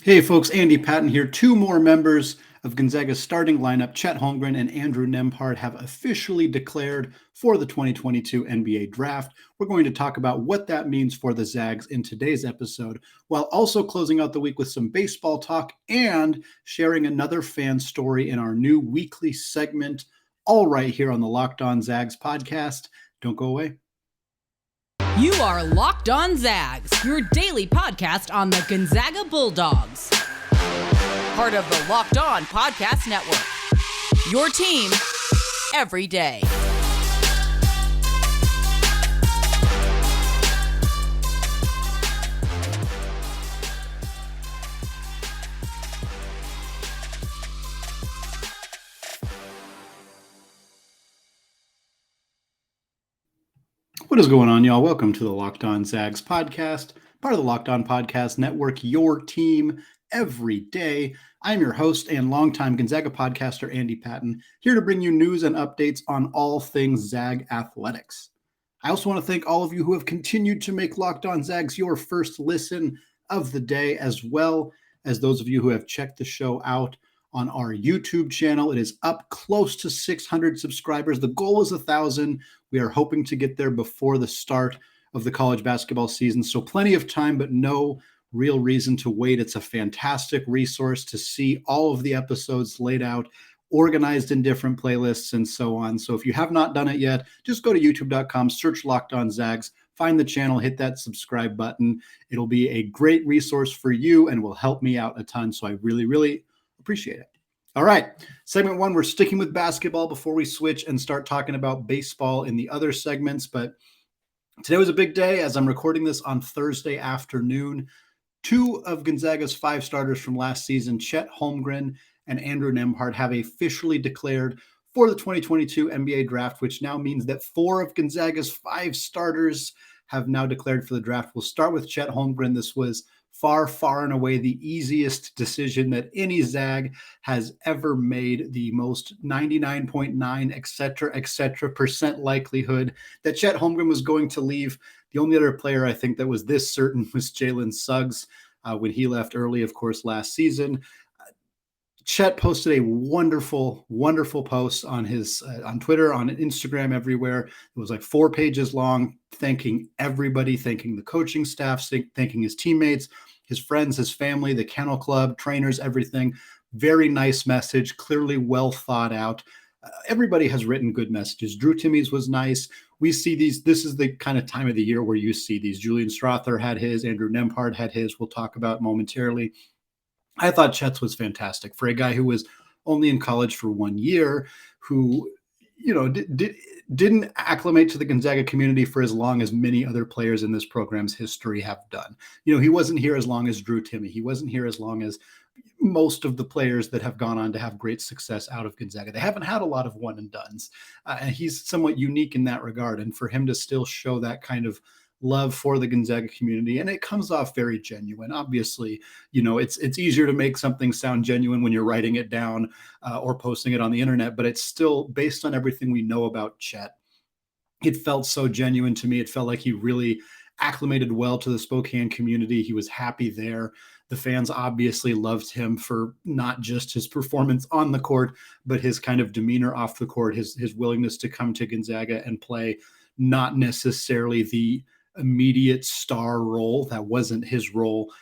Hey folks, Andy Patton here. Two more members of Gonzaga's starting lineup, Chet Holmgren and Andrew Nembhard, have officially declared for the 2022 NBA Draft. We're going to talk about what that means for the Zags in today's episode, while also closing out the week with some baseball talk and sharing another fan story in our new weekly segment, all right here on the Locked On Zags podcast. Don't go away. You are Locked On Zags, your daily podcast on the Gonzaga Bulldogs. Part of the Locked On Podcast Network. Your team every day. What is going on, y'all? Welcome to the Locked On Zags podcast, part of the Locked On Podcast Network, your team every day. I'm your host and longtime Gonzaga podcaster, Andy Patton, here to bring you news and updates on all things Zag athletics. I also want to thank all of you who have continued to make Locked On Zags your first listen of the day, as well as those of you who have checked the show out on our YouTube channel. It is up close to 600 subscribers. The goal is 1,000. We are hoping to get there before the start of the college basketball season. So plenty of time, but no real reason to wait. It's a fantastic resource to see all of the episodes laid out, organized in different playlists and so on. So if you have not done it yet, just go to youtube.com, search Locked On Zags, find the channel, hit that subscribe button. It'll be a great resource for you and will help me out a ton. So I really appreciate it. All right, segment one, we're sticking with basketball before we switch and start talking about baseball in the other segments. But today was a big day as I'm recording this on Thursday afternoon. Two of Gonzaga's five starters from last season, Chet Holmgren and Andrew Nembhard, have officially declared for the 2022 NBA Draft, which now means that four of Gonzaga's five starters have now declared for the draft. We'll start with Chet Holmgren. This was far and away the easiest decision that any Zag has ever made. The most 99.9, et cetera percent likelihood that Chet Holmgren was going to leave. The only other player I think that was this certain was Jalen Suggs when he left early, of course, last season. Chet posted a wonderful post on his on Twitter, on Instagram, everywhere. It was like 4 pages long, thanking everybody, thanking the coaching staff, thanking his teammates, his friends, his family, the kennel club, trainers, everything. Very nice message, clearly well thought out. Everybody has written good messages. Drew Timmy's was nice. We see these. This is the kind of time of the year where you see these. Julian Strother had his. Andrew Nembhard had his. We'll talk about momentarily. I thought Chet's was fantastic for a guy who was only in college for 1 year, who, didn't acclimate to the Gonzaga community for as long as many other players in this program's history have done. He wasn't here as long as Drew Timme. He wasn't here as long as most of the players that have gone on to have great success out of Gonzaga. They haven't had a lot of one and dones. And he's somewhat unique in that regard. And for him to still show that kind of love for the Gonzaga community, and it comes off very genuine. Obviously, it's easier to make something sound genuine when you're writing it down or posting it on the internet, but it's still based on everything we know about Chet. It felt so genuine to me. It felt like he really acclimated well to the Spokane community. He was happy there. The fans obviously loved him for not just his performance on the court, but his kind of demeanor off the court, his willingness to come to Gonzaga and play not necessarily the immediate star role. That wasn't his role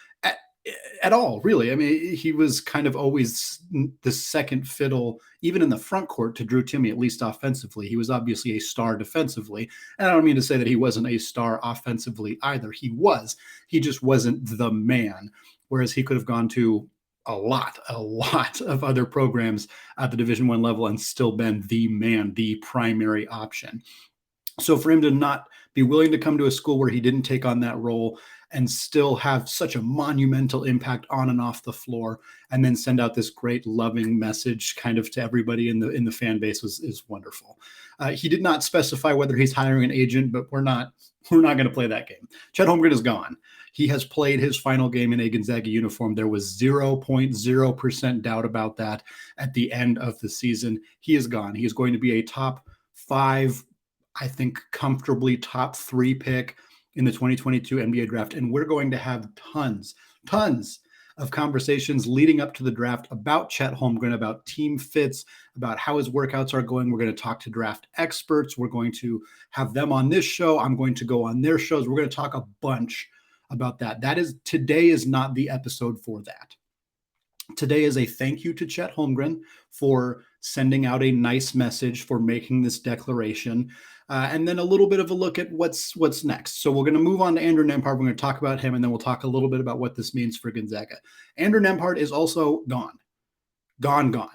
at all, really. I mean, he was kind of always the second fiddle, even in the front court, to Drew Timme, at least offensively. He was obviously a star defensively. And I don't mean to say that he wasn't a star offensively either. He was. He just wasn't the man, whereas he could have gone to a lot of other programs at the Division I level and still been the man, the primary option. So for him to not be willing to come to a school where he didn't take on that role and still have such a monumental impact on and off the floor, and then send out this great loving message kind of to everybody in the fan base is wonderful. He did not specify whether he's hiring an agent, but we're not going to play that game. Chet Holmgren is gone. He has played his final game in a Gonzaga uniform. There was 0.0% doubt about that at the end of the season. He is gone. He is going to be a top 5, I think comfortably top 3 pick in the 2022 NBA draft. And we're going to have tons of conversations leading up to the draft about Chet Holmgren, about team fits, about how his workouts are going. We're going to talk to draft experts. We're going to have them on this show. I'm going to go on their shows. We're going to talk a bunch about that. Today is not the episode for that. Today is a thank you to Chet Holmgren for sending out a nice message, for making this declaration, and then a little bit of a look at what's next. So we're going to move on to Andrew Nembhard. We're going to talk about him, and then we'll talk a little bit about what this means for Gonzaga. Andrew Nembhard is also gone.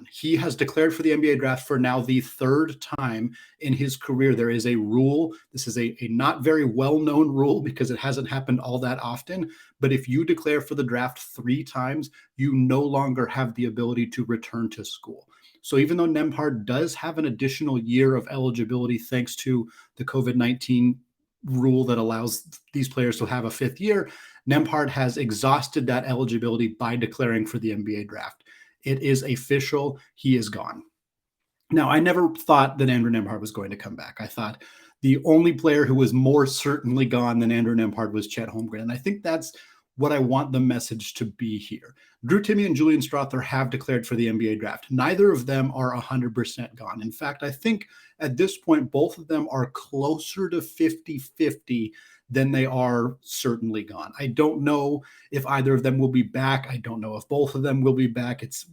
He has declared for the NBA draft for now the third time in his career. There is a rule. This is a not very well-known rule because it hasn't happened all that often. But if you declare for the draft 3 times, you no longer have the ability to return to school. So even though Nembhard does have an additional year of eligibility thanks to the COVID-19 rule that allows these players to have a 5th year, Nembhard has exhausted that eligibility by declaring for the NBA draft. It is official. He is gone. Now, I never thought that Andrew Nembhard was going to come back. I thought the only player who was more certainly gone than Andrew Nembhard was Chet Holmgren. And I think that's what I want the message to be here. Drew Timme and Julian Strawther have declared for the NBA draft. Neither of them are 100% gone. In fact, I think at this point, both of them are closer to 50-50 than they are certainly gone. I don't know if either of them will be back. I don't know if both of them will be back. It's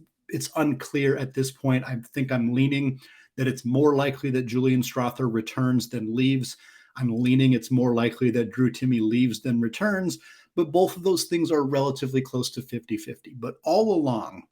unclear at this point. I think I'm leaning that it's more likely that Julian Strawther returns than leaves. I'm leaning it's more likely that Drew Timme leaves than returns, but both of those things are relatively close to 50-50. But all along,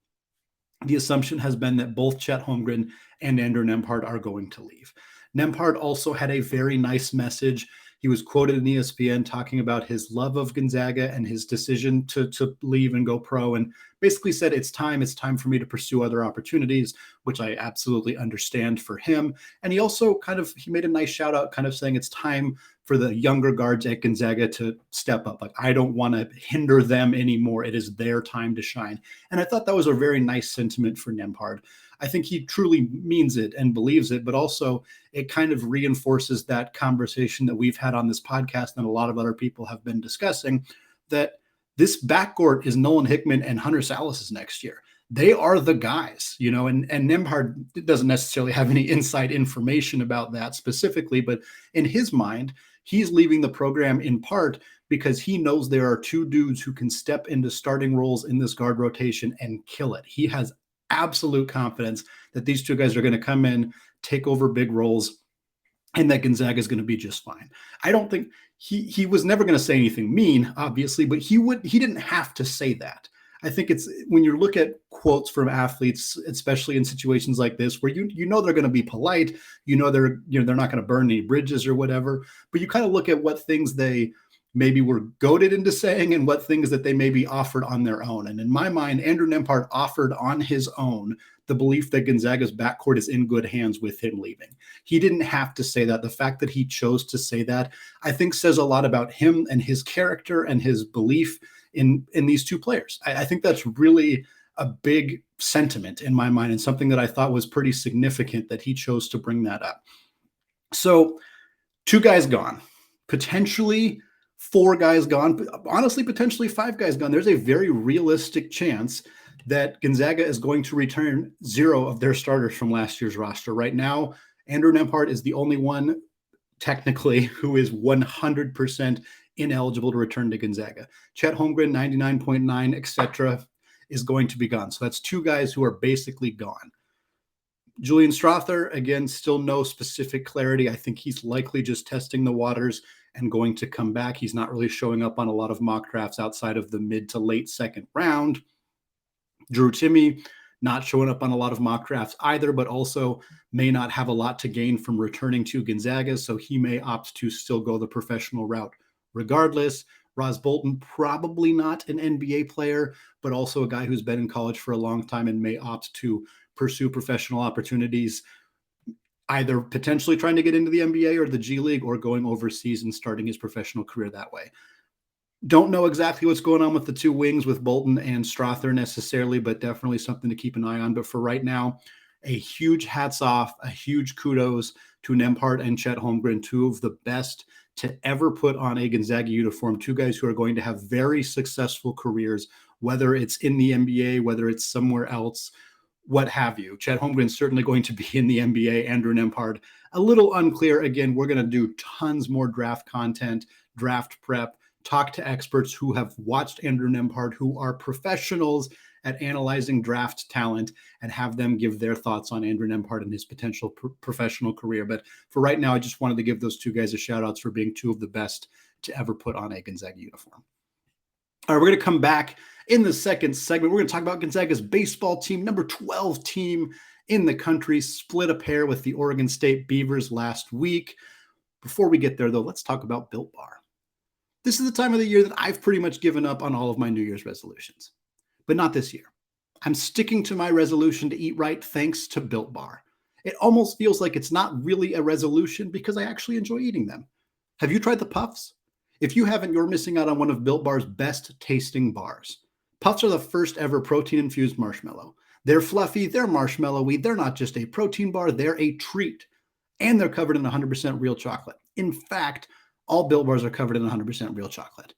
the assumption has been that both Chet Holmgren and Andrew Nembhard are going to leave. Nembhard also had a very nice message. He was quoted in ESPN talking about his love of Gonzaga and his decision to leave and go pro, and basically said, it's time for me to pursue other opportunities, which I absolutely understand for him. And he also he made a nice shout out kind of saying it's time for the younger guards at Gonzaga to step up. Like, I don't want to hinder them anymore. It is their time to shine. And I thought that was a very nice sentiment for Nembhard. I think he truly means it and believes it, but also it kind of reinforces that conversation that we've had on this podcast and a lot of other people have been discussing, that this backcourt is Nolan Hickman and Hunter Salas next year. They are the guys, and Nembhard doesn't necessarily have any inside information about that specifically, but in his mind, he's leaving the program in part because he knows there are 2 dudes who can step into starting roles in this guard rotation and kill it. He has absolute confidence that these 2 guys are going to come in, take over big roles, and that Gonzaga is going to be just fine. I don't think he was never going to say anything mean, obviously, but he didn't have to say that. I think it's when you look at quotes from athletes, especially in situations like this, where you know they're going to be polite, they're not going to burn any bridges or whatever, but you kind of look at what things they maybe were goaded into saying and what things that they maybe offered on their own. And in my mind, Andrew Nembhard offered on his own the belief that Gonzaga's backcourt is in good hands with him leaving. He didn't have to say that. The fact that he chose to say that, I think, says a lot about him and his character and his belief in these 2 players. I think that's really a big sentiment in my mind and something that I thought was pretty significant that he chose to bring that up. So 2 guys gone, potentially 4 guys gone, honestly, potentially 5 guys gone. There's a very realistic chance that Gonzaga is going to return 0 of their starters from last year's roster. Right now, Andrew Nembhard is the only one technically who is 100% ineligible to return to Gonzaga. Chet Holmgren, 99.9, etc., is going to be gone. So that's 2 guys who are basically gone. Julian Strawther, again, still no specific clarity. I think he's likely just testing the waters and going to come back. He's not really showing up on a lot of mock drafts outside of the mid to late 2nd round. Drew Timme, not showing up on a lot of mock drafts either, but also may not have a lot to gain from returning to Gonzaga, so he may opt to still go the professional route regardless. Ross Bolton, probably not an NBA player, but also a guy who's been in college for a long time and may opt to pursue professional opportunities, either potentially trying to get into the NBA or the G League or going overseas and starting his professional career that way. Don't know exactly what's going on with the 2 wings with Bolton and Strawther necessarily, but definitely something to keep an eye on. But for right now, a huge hats off, a huge kudos to Nembhard and Chet Holmgren, 2 of the best to ever put on a Gonzaga uniform, 2 guys who are going to have very successful careers whether it's in the NBA, whether it's somewhere else, what have you. Chet Holmgren's certainly going to be in the NBA. Andrew Nembhard, a little unclear. Again, we're going to do tons more draft content, draft prep, talk to experts who have watched Andrew Nembhard, who are professionals at analyzing draft talent, and have them give their thoughts on Andrew Nembhard and his potential professional career. But for right now, I just wanted to give those two guys a shout out for being two of the best to ever put on a Gonzaga uniform. All right, we're going to come back in the second segment. We're going to talk about Gonzaga's baseball team, number 12 team in the country, split a pair with the Oregon State Beavers last week. Before we get there, though, let's talk about Built Bar. This is the time of the year that I've pretty much given up on all of my New Year's resolutions, but not this year. I'm sticking to my resolution to eat right thanks to Built Bar. It almost feels like it's not really a resolution because I actually enjoy eating them. Have you tried the Puffs? If you haven't, you're missing out on one of Built Bar's best tasting bars. Puffs are the first ever protein-infused marshmallow. They're fluffy, they're marshmallowy, they're not just a protein bar, they're a treat. And they're covered in 100% real chocolate. In fact, all Built Bars are covered in 100% real chocolate.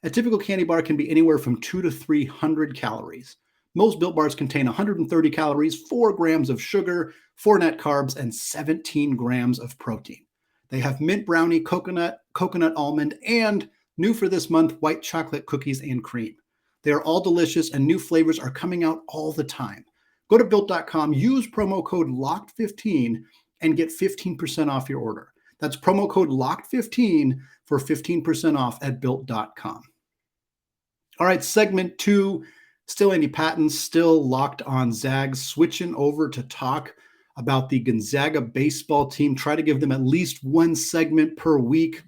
A typical candy bar can be anywhere from 200 to 300 calories. Most Built Bars contain 130 calories, 4 grams of sugar, 4 net carbs, and 17 grams of protein. They have mint brownie, coconut almond, and new for this month, white chocolate cookies and cream. They are all delicious, and new flavors are coming out all the time. Go to Built.com, use promo code LOCKED15, and get 15% off your order. That's promo code LOCKED15 for 15% off at Built.com. All right, segment 2, still Andy Patton, still locked on Zags, switching over to talk about the Gonzaga baseball team. Try to give them at least one segment per week.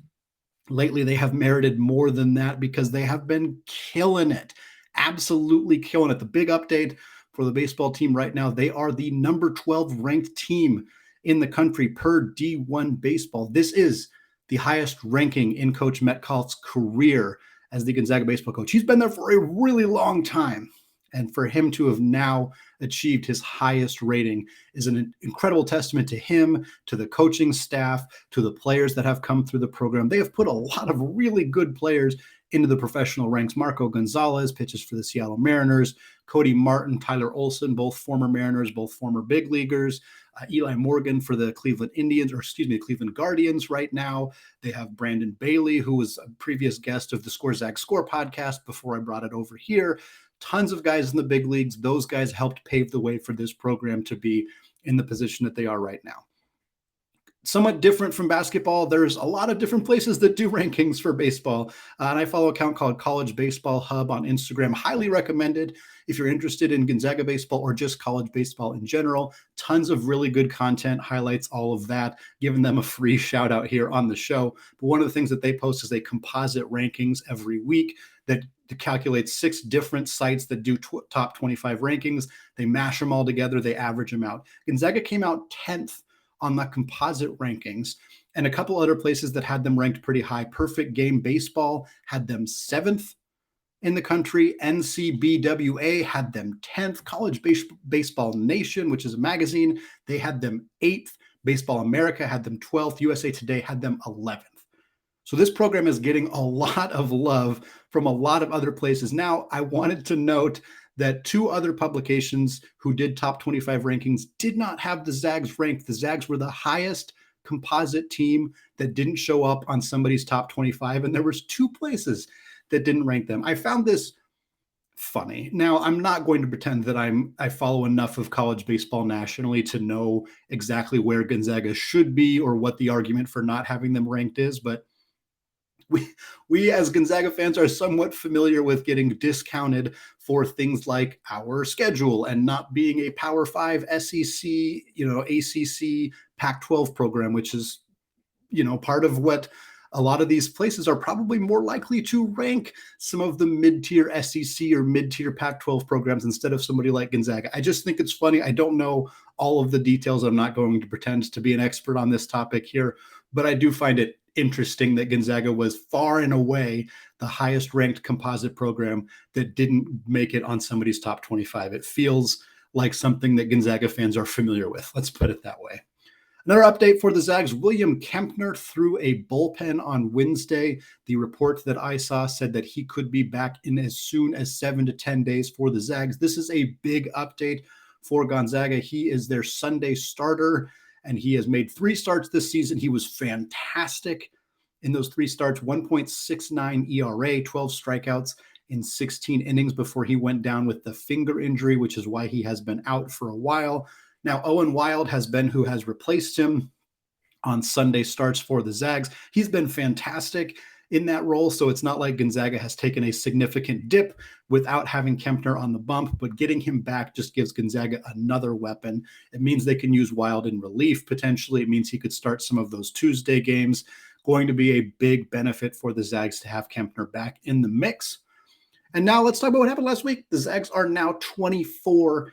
Lately, they have merited more than that because they have been killing it, absolutely killing it. The big update for the baseball team right now, they are the number 12 ranked team in the country per D1 baseball. This is the highest ranking in Coach Metcalf's career as the Gonzaga baseball coach. He's been there for a really long time. And for him to have now achieved his highest rating is an incredible testament to him, to the coaching staff, to the players that have come through the program. They have put a lot of really good players into the professional ranks. Marco Gonzalez pitches for the Seattle Mariners, Cody Martin, Tyler Olson, both former Mariners, both former big leaguers, Eli Morgan for the Cleveland Guardians right now. They have Brandon Bailey, who was a previous guest of the Zags Score podcast before I brought it over here. Tons of guys in the big leagues. Those guys helped pave the way for this program to be in the position that they are right now. Somewhat different from basketball, there's a lot of different places that do rankings for baseball. And I follow an account called College Baseball Hub on Instagram. Highly recommended if you're interested in Gonzaga baseball or just college baseball in general. Tons of really good content, highlights all of that, giving them a free shout out here on the show. But one of the things that they post is they composite rankings every week that calculates 6 different sites that do top 25 rankings. They mash them all together. They average them out. Gonzaga came out 10th on the composite rankings, and a couple other places that had them ranked pretty high. Perfect Game Baseball had them 7th in the country. NCBWA had them 10th. College Baseball Nation, which is a magazine, they had them 8th. Baseball America had them 12th. USA Today had them 11th. So this program is getting a lot of love from a lot of other places. Now, I wanted to note that 2 other publications who did top 25 rankings did not have the Zags ranked. The Zags were the highest composite team that didn't show up on somebody's top 25, and there was 2 places that didn't rank them. I found this funny. Now, I'm not going to pretend that I follow enough of college baseball nationally to know exactly where Gonzaga should be or what the argument for not having them ranked is, but we as Gonzaga fans are somewhat familiar with getting discounted for things like our schedule and not being a Power 5 SEC, ACC, Pac-12 program, which is, part of what a lot of these places are probably more likely to rank some of the mid-tier SEC or mid-tier Pac-12 programs instead of somebody like Gonzaga. I just think it's funny. I don't know all of the details. I'm not going to pretend to be an expert on this topic here, but I do find it interesting that Gonzaga was far and away the highest ranked composite program that didn't make it on somebody's top 25. It feels like something that Gonzaga fans are familiar with. Let's put it that way. Another update for the Zags, William Kempner threw a bullpen on Wednesday. The report that I saw said that he could be back in as soon as 7 to 10 days for the Zags. This is a big update for Gonzaga. He is their Sunday starter, and he has made 3 starts this season. He was fantastic in those 3 starts, 1.69 ERA, 12 strikeouts in 16 innings before he went down with the finger injury, which is why he has been out for a while. Now, Owen Wild has been who has replaced him on Sunday starts for the Zags. He's been fantastic in that role, so it's not like Gonzaga has taken a significant dip without having Kempner on the bump, but getting him back just gives Gonzaga another weapon. It means they can use Wild in relief, potentially. It means he could start some of those Tuesday games. Going to be a big benefit for the Zags to have Kempner back in the mix. And now let's talk about what happened last week. The Zags are now 24-10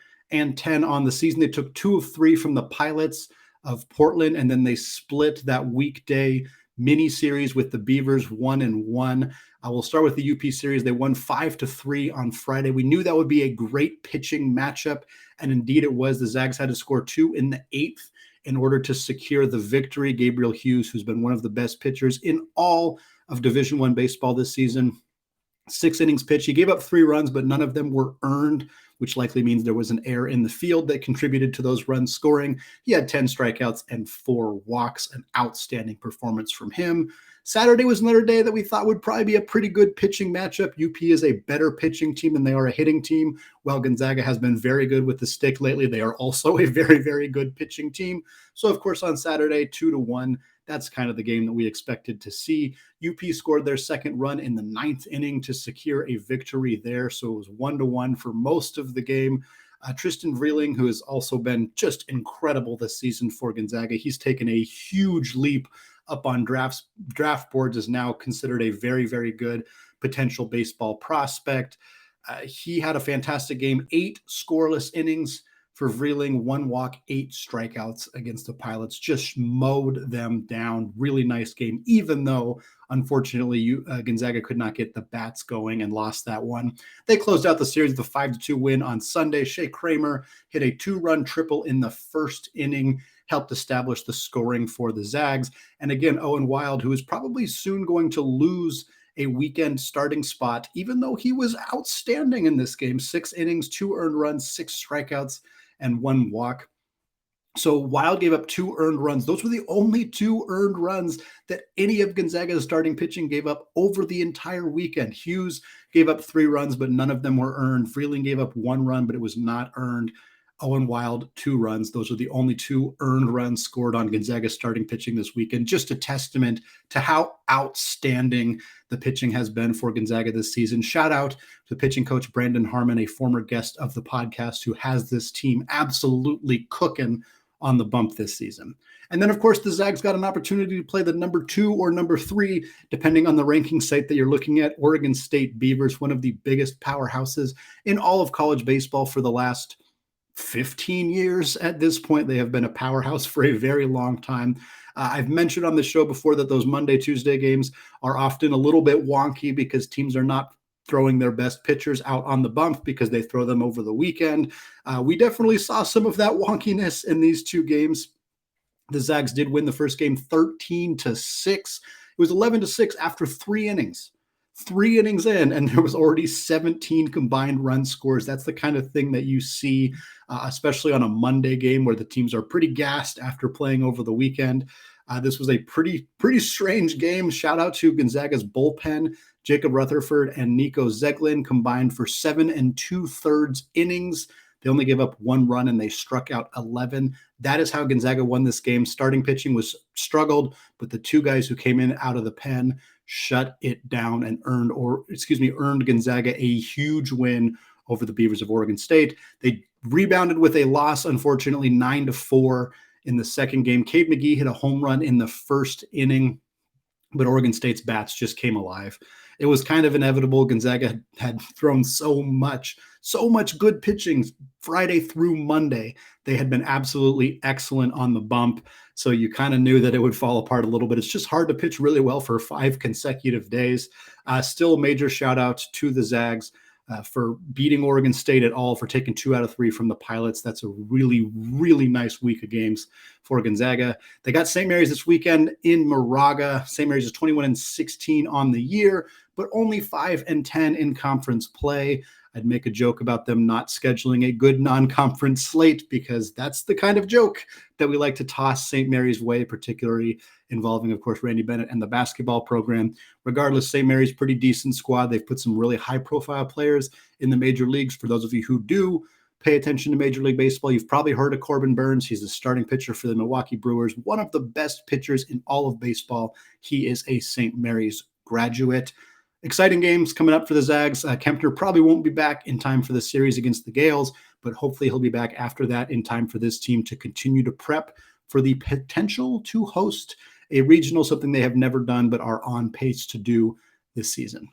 on the season. They took 2 of 3 from the Pilots of Portland, and then they split that weekday mini series with the Beavers 1-1. We'll start with the UP series. They won 5-3 on Friday. We knew that would be a great pitching matchup, and indeed it was. The Zags had to score 2 in the 8th in order to secure the victory. Gabriel Hughes, who's been one of the best pitchers in all of Division I baseball this season, 6 innings pitched. He gave up 3 runs, but none of them were earned, which likely means there was an error in the field that contributed to those runs scoring. He had 10 strikeouts and 4 walks, an outstanding performance from him. Saturday was another day that we thought would probably be a pretty good pitching matchup. UP is a better pitching team than they are a hitting team. While Gonzaga has been very good with the stick lately, they are also a very, very good pitching team. So, of course, on Saturday, 2-1, that's kind of the game that we expected to see. UP scored their second run in the 9th inning to secure a victory there. So it was 1-1 for most of the game. Tristan Vreeling, who has also been just incredible this season for Gonzaga, he's taken a huge leap up on draft boards, is now considered a very, very good potential baseball prospect. He had a fantastic game, 8 scoreless innings for Vreeling, 1 walk, 8 strikeouts against the Pilots, just mowed them down. Really nice game, even though, unfortunately, Gonzaga could not get the bats going and lost that one. They closed out the series with a 5-2 win on Sunday. Shea Kramer hit a 2-run triple in the first inning, helped establish the scoring for the Zags. And again, Owen Wild, who is probably soon going to lose a weekend starting spot, even though he was outstanding in this game. 6 innings, 2 earned runs, 6 strikeouts, and 1 walk. So Wild gave up 2 earned runs. Those were the only 2 earned runs that any of Gonzaga's starting pitching gave up over the entire weekend. Hughes gave up 3 runs, but none of them were earned. Freeling gave up 1 run, but it was not earned. Owen Wild, 2 runs. Those are the only 2 earned runs scored on Gonzaga's starting pitching this weekend. Just a testament to how outstanding the pitching has been for Gonzaga this season. Shout out to pitching coach Brandon Harmon, a former guest of the podcast, who has this team absolutely cooking on the bump this season. And then, of course, the Zags got an opportunity to play the number 2 or number 3, depending on the ranking site that you're looking at, Oregon State Beavers, one of the biggest powerhouses in all of college baseball for the last 15 years at this point. They have been a powerhouse for a very long time. I've mentioned on the show before that those Monday, Tuesday games are often a little bit wonky because teams are not throwing their best pitchers out on the bump because they throw them over the weekend. We definitely saw some of that wonkiness in these 2 games. The Zags did win the first game 13-6. It was 11-6 after 3 innings. 3 innings in, and there was already 17 combined run scores. That's the kind of thing that you see, especially on a Monday game where the teams are pretty gassed after playing over the weekend. This was a pretty strange game. Shout out to Gonzaga's bullpen. Jacob Rutherford and Nico Zeglin combined for 7 2/3 innings. They only gave up 1 run and they struck out 11. That is how Gonzaga won this game. Starting pitching was struggled, but the 2 guys who came in out of the pen shut it down and earned Gonzaga a huge win over the Beavers of Oregon State. They rebounded with a loss, unfortunately, 9-4 in the second game. Cade McGee hit a home run in the first inning, but Oregon State's bats just came alive. It was kind of inevitable. Gonzaga had thrown so much good pitching Friday through Monday. They had been absolutely excellent on the bump. So you kind of knew that it would fall apart a little bit. It's just hard to pitch really well for 5 consecutive days. Still a major shout out to the Zags. for beating Oregon State at all, for taking 2 out of 3 from the Pilots. That's a really, really nice week of games for Gonzaga. They got St. Mary's this weekend in Moraga. St. Mary's is 21-16 on the year, but only 5-10 in conference play. I'd make a joke about them not scheduling a good non-conference slate, because that's the kind of joke that we like to toss St. Mary's way, particularly involving, of course, Randy Bennett and the basketball program. Regardless, St. Mary's pretty decent squad. They've put some really high-profile players in the major leagues. For those of you who do pay attention to Major League Baseball, you've probably heard of Corbin Burns. He's the starting pitcher for the Milwaukee Brewers, one of the best pitchers in all of baseball. He is a St. Mary's graduate. Exciting games coming up for the Zags. Kempner probably won't be back in time for the series against the Gales, but hopefully he'll be back after that in time for this team to continue to prep for the potential to host a regional, something they have never done but are on pace to do this season.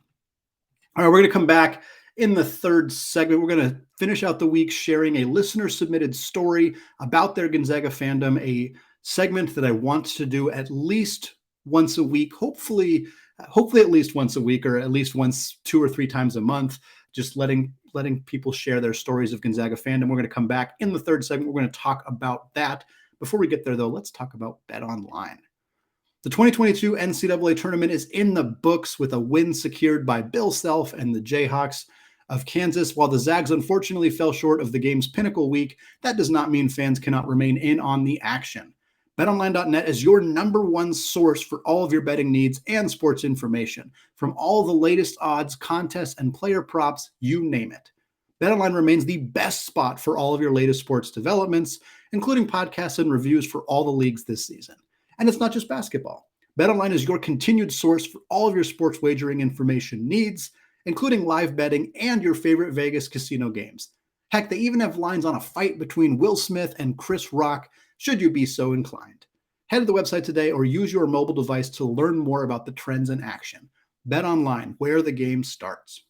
All right, we're going to come back in the third segment. We're going to finish out the week sharing a listener-submitted story about their Gonzaga fandom, a segment that I want to do at least once a week, hopefully at least once a week, or at least once 2 or 3 times a month, just letting people share their stories of Gonzaga fandom. We're going to come back in the third segment. We're going to talk about that. Before we get there, though, let's talk about BetOnline. The 2022 NCAA tournament is in the books with a win secured by Bill Self and the Jayhawks of Kansas. While the Zags unfortunately fell short of the game's pinnacle week, that does not mean fans cannot remain in on the action. BetOnline.net is your number one source for all of your betting needs and sports information. From all the latest odds, contests, and player props, you name it. BetOnline remains the best spot for all of your latest sports developments, including podcasts and reviews for all the leagues this season. And it's not just basketball. BetOnline is your continued source for all of your sports wagering information needs, including live betting and your favorite Vegas casino games. Heck, they even have lines on a fight between Will Smith and Chris Rock, should you be so inclined. Head to the website today or use your mobile device to learn more about the trends in action. BetOnline, where the game starts.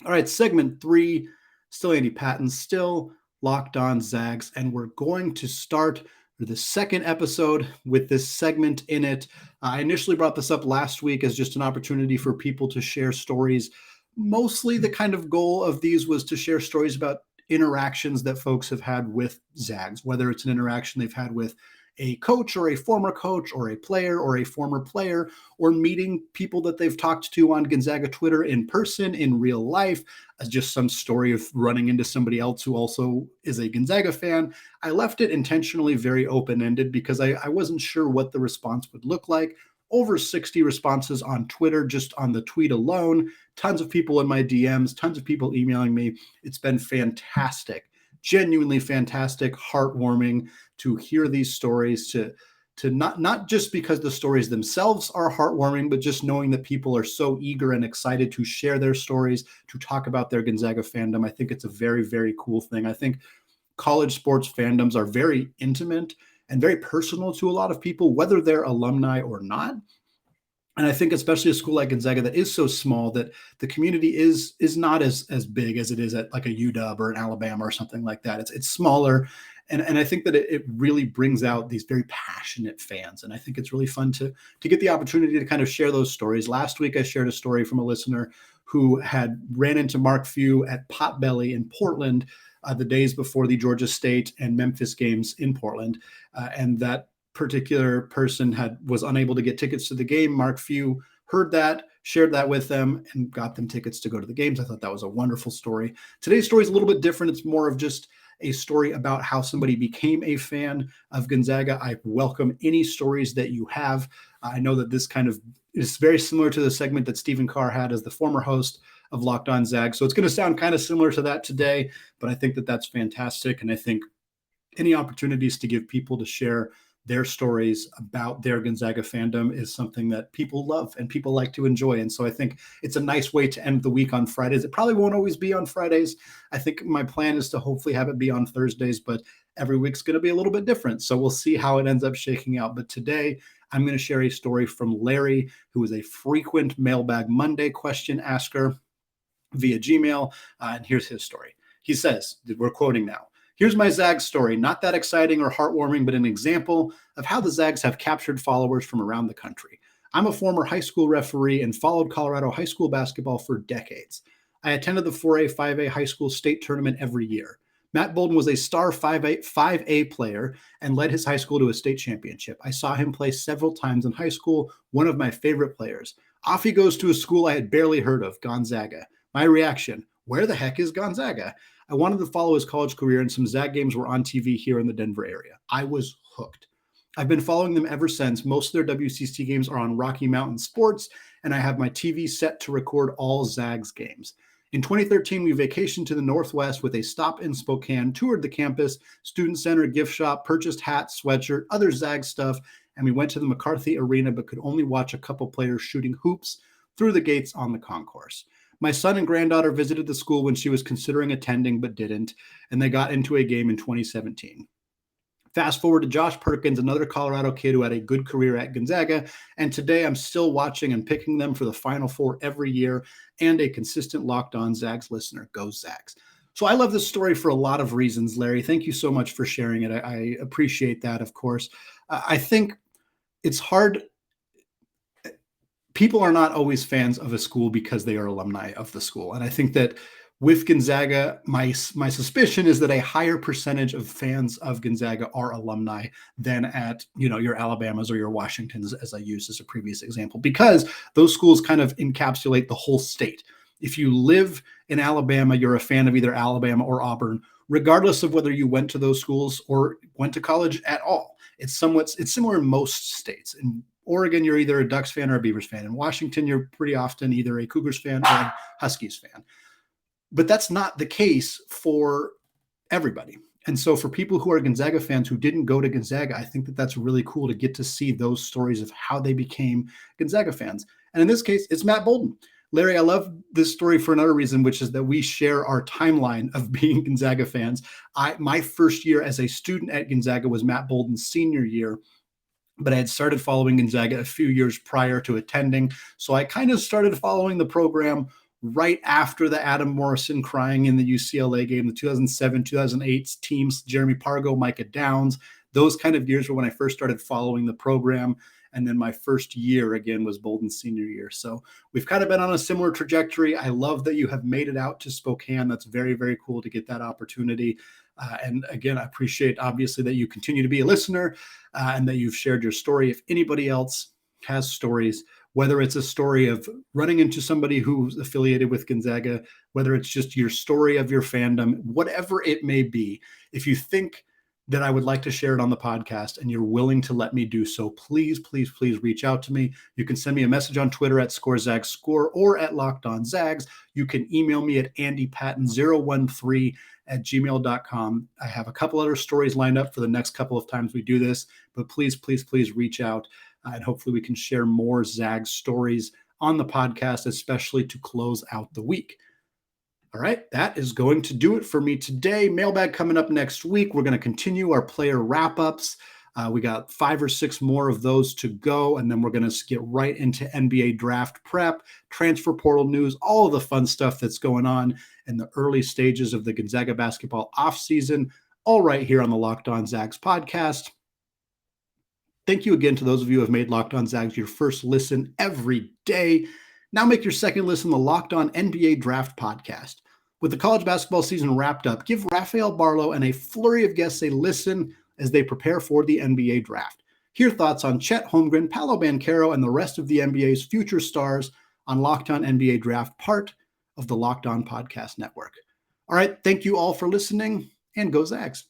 All right, segment 3, still Andy Patton, still Locked On Zags, and we're going to start the second episode with this segment in it. I initially brought this up last week as just an opportunity for people to share stories. Mostly the kind of goal of these was to share stories about interactions that folks have had with Zags, whether it's an interaction they've had with a coach or a former coach or a player or a former player, or meeting people that they've talked to on Gonzaga Twitter in person, in real life, just some story of running into somebody else who also is a Gonzaga fan. I left it intentionally very open-ended because I wasn't sure what the response would look like. Over 60 responses on Twitter, just on the tweet alone. Tons of people in my DMs, tons of people emailing me. It's been fantastic, genuinely fantastic, heartwarming to hear these stories, to not just because the stories themselves are heartwarming, but just knowing that people are so eager and excited to share their stories, to talk about their Gonzaga fandom. I think it's a very, very cool thing. I think college sports fandoms are very intimate and very personal to a lot of people, whether they're alumni or not. And I think especially a school like Gonzaga that is so small, that the community is not as big as it is at like a UW or an Alabama or something like that. It's smaller. And I think that it really brings out these very passionate fans. And I think it's really fun to get the opportunity to kind of share those stories. Last week, I shared a story from a listener who had ran into Mark Few at Potbelly in Portland the days before the Georgia State and Memphis games in Portland. And that particular person was unable to get tickets to the game. Mark Few heard that, shared that with them, and got them tickets to go to the games. I thought that was a wonderful story. Today's story is a little bit different. It's more of just a story about how somebody became a fan of Gonzaga. I welcome any stories that you have. I know that this kind of is very similar to the segment that Stephen Carr had as the former host of Locked On Zags. So it's going to sound kind of similar to that today, but I think that that's fantastic. And I think any opportunities to give people to share their stories about their Gonzaga fandom is something that people love and people like to enjoy. And so I think it's a nice way to end the week on Fridays. It probably won't always be on Fridays. I think my plan is to hopefully have it be on Thursdays, but every week's going to be a little bit different. So we'll see how it ends up shaking out. But today I'm going to share a story from Larry, who is a frequent Mailbag Monday question asker via Gmail. And here's his story. He says, we're quoting now, "Here's my Zags story. Not that exciting or heartwarming, but an example of how the Zags have captured followers from around the country. I'm a former high school referee and followed Colorado high school basketball for decades. I attended the 4A, 5A high school state tournament every year. Matt Bolden was a star 5A player and led his high school to a state championship. I saw him play several times in high school, one of my favorite players. Off he goes to a school I had barely heard of, Gonzaga. My reaction, where the heck is Gonzaga? I wanted to follow his college career, and some Zag games were on TV here in the Denver area. I was hooked. I've been following them ever since. Most of their WCC games are on Rocky Mountain Sports, and I have my TV set to record all Zags games. In 2013, we vacationed to the Northwest with a stop in Spokane, toured the campus, student center, gift shop, purchased hats, sweatshirt, other Zag stuff, and we went to the McCarthy Arena but could only watch a couple players shooting hoops through the gates on the concourse. My son and granddaughter visited the school when she was considering attending but didn't, and they got into a game in 2017. Fast forward to Josh Perkins, another Colorado kid who had a good career at Gonzaga, and today I'm still watching and picking them for the Final Four every year and a consistent Locked On Zags listener. Go Zags. So I love this story for a lot of reasons, Larry. Thank you so much for sharing it. I appreciate that, of course. I think it's hard. People are not always fans of a school because they are alumni of the school. And I think that with Gonzaga, my suspicion is that a higher percentage of fans of Gonzaga are alumni than at, your Alabamas or your Washingtons, as I used as a previous example, because those schools kind of encapsulate the whole state. If you live in Alabama, you're a fan of either Alabama or Auburn, regardless of whether you went to those schools or went to college at all. It's similar in most states. In Oregon, you're either a Ducks fan or a Beavers fan. In Washington, you're pretty often either a Cougars fan or a Huskies fan. But that's not the case for everybody. And so for people who are Gonzaga fans who didn't go to Gonzaga, I think that that's really cool to get to see those stories of how they became Gonzaga fans. And in this case, it's Matt Bolden. Larry, I love this story for another reason, which is that we share our timeline of being Gonzaga fans. My first year as a student at Gonzaga was Matt Bolden's senior year, but I had started following Gonzaga a few years prior to attending. So I kind of started following the program right after the Adam Morrison crying in the UCLA game, the 2007, 2008 teams, Jeremy Pargo, Micah Downs, those kind of years were when I first started following the program. And then my first year, again, was Bolden's senior year. So we've kind of been on a similar trajectory. I love that you have made it out to Spokane. That's very, very cool to get that opportunity. And again, I appreciate, obviously, that you continue to be a listener and that you've shared your story. If anybody else has stories, whether it's a story of running into somebody who's affiliated with Gonzaga, whether it's just your story of your fandom, whatever it may be, if you think that I would like to share it on the podcast and you're willing to let me do so, please, please, please reach out to me. You can send me a message on Twitter at ScoreZagsScore or at LockedOnZags. You can email me at andypatton013@gmail.com. I have a couple other stories lined up for the next couple of times we do this, but please, please, please reach out. And hopefully we can share more Zags stories on the podcast, especially to close out the week. All right, that is going to do it for me today. Mailbag coming up next week. We're going to continue our player wrap-ups. We got 5 or 6 more of those to go, and then we're going to get right into NBA draft prep, transfer portal news, all of the fun stuff that's going on in the early stages of the Gonzaga basketball offseason, all right here on the Locked On Zags podcast. Thank you again to those of you who have made Locked On Zags your first listen every day. Now make your second listen the Locked On NBA Draft Podcast. With the college basketball season wrapped up, give Rafael Barlow and a flurry of guests a listen as they prepare for the NBA Draft. Hear thoughts on Chet Holmgren, Paolo Banchero, and the rest of the NBA's future stars on Locked On NBA Draft, part of the Locked On Podcast Network. All right, thank you all for listening, and go Zags.